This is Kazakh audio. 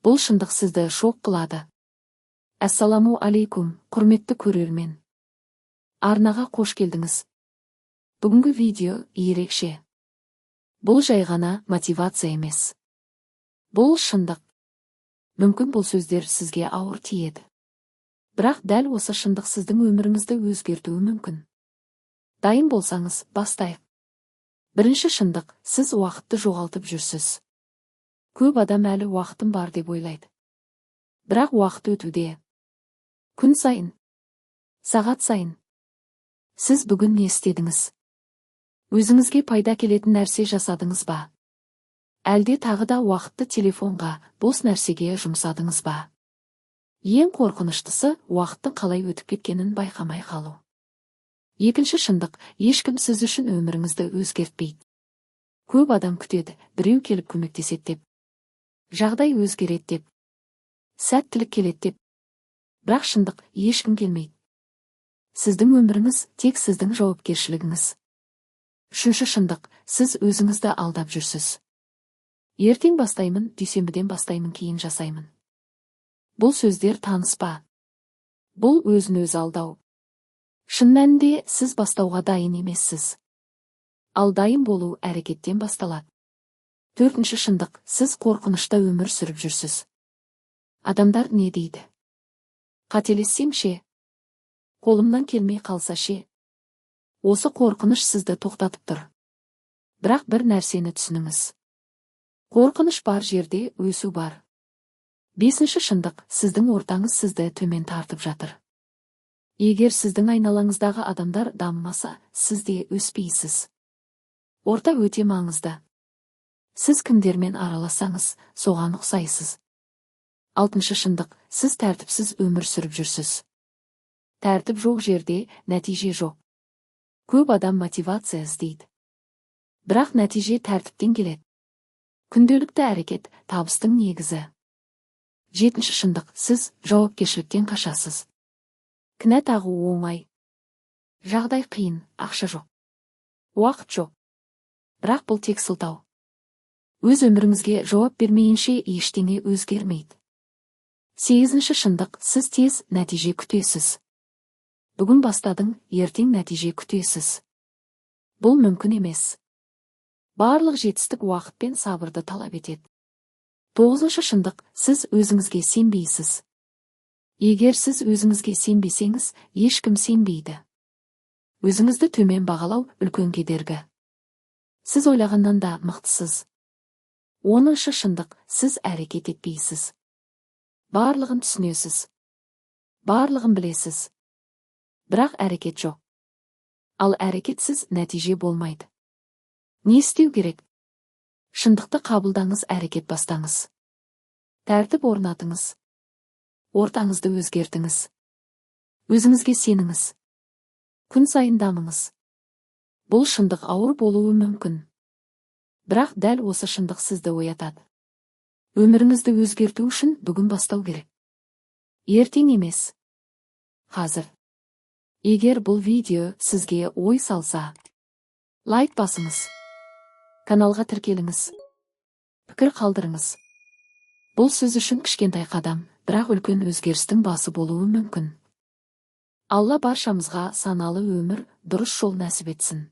Бұл шындық сізді шок қылады. Ассаламу алейкум, құрметті көрермен. Арнаға қош келдіңіз. Бүгінгі видео ерекше. Бұл жай ғана мотивация емес. Бұл шындық. Мүмкін бұл сөздер сізге ауыр тиеді. Бірақ дәл осы шындық сіздің өміріңізді өзгертуі мүмкін. Дайын болсаңыз, бастайық. Бірінші шындық, сіз уақытты жоғалтып жүрсіз. Көп адам әлі уақытым бар деп ойлайды. Бірақ уақыт өтуде. Күн сайын, сағат сайын. Сіз бүгін не істедіңіз? Өзіңізге пайда келетін нәрсе жасадыңыз ба? Әлде тағы да уақытты телефонға, бос нәрсеге жұмсадыңыз ба? Ең қорқыныштысы, уақыттың қалай өтіп кеткенін байқамай қалу. Екінші шындық, ешкім сіз үшін өміріңізді өзгертпейді. Көп адам күтеді, біреу келіп көмектеседі деп. Жағдай өзгереді деп. Сәттілік келеді деп. Бірақ шындық, ешкім келмейді. Сіздің өміріңіз тек сіздің жауапкершілігіңіз. Үшінші шындық, сіз өзіңізді алдап жүрсіз. Ертең бастаймын, дүйсенбіден бастаймын, кейін жасаймын. Бұл сөздер таныс па? Бұл өзін-өзі алдау. Шын мәнінде сіз бастауға дайын емессіз. Ал дайын болу әрекеттен басталады. Төртінші шындық, сіз қорқынышта өмір сүріп жүрсіз. Адамдар не дейді? Қателессем ше? Қолымнан келмей қалса ше? Осы қорқыныш сізді тоқтатып тұр. Бірақ бір нәрсені түсініңіз. Қорқыныш бар жерде өсу бар. Бесінші шындық, сіздің ортаңыз сізді төмен тартып жатыр. Егер сіздің айналаңыздағы адамдар дамымаса, сіз де өспейсіз. Орта өте маңызды. Сіз кімдермен араласаңыз, соған ұқсайсыз. Алтыншы шындық, сіз тәртіпсіз өмір сүріп жүрсіз. Тәртіп жоқ жерде нәтиже жоқ. Көп адам мотивация іздейді. Бірақ нәтиже тәртіптен келеді. Күнделікті әрекет табыстың негізі. Жетінші шындық, сіз жауапкершіліктен қашасыз. Кінә тағу оңай. Жағдай қиын, ақша жоқ. Уақыт жоқ. Бірақ бұл тек сылтау. Өз өміріңізге жауап бермейінше ештеңе өзгермейді. Сегізінші шындық, сіз тез нәтиже күтесіз. Бүгін бастадың, ертең нәтиже күтесіз. Бұл мүмкін емес. Барлық жетістік уақыт пен сабырды талап етеді. Тоғызыншы шындық, сіз өзіңізге сенбейсіз. Егер сіз өзіңізге сенбесеңіз, ешкім сенбейді. Өзіңізді төмен бағалау үлкен кедергі. Сіз ойлағаннан да мықтысыз. Оныншы шындық, сіз әрекет етпейсіз. Барлығын түсінесіз. Барлығын білесіз. Бірақ әрекет жоқ. Ал әрекетсіз нәтиже болмайды. Не істеу керек? Шындықты қабылдаңыз, әрекет бастаңыз. Тәртіп орнатыңыз. Ортаңызды өзгертіңіз. Өзіңізге сеніңіз. Күн сайын дамыңыз. Бұл шындық ауыр болуы мүмкін. Бірақ дәл осы шындық сізді оятады. Өміріңізді өзгерту үшін бүгін бастау керек. Ертең емес. Қазір. Егер бұл видео сізге ой салса, лайк басыңыз. Каналға тіркеліңіз. Пікір қалдырыңыз. Бұл сөз үшін кішкентай қадам, бірақ үлкен өзгерістің басы болуы мүмкін. Алла баршамызға саналы өмір, дұрыс жол нәсіп етсін.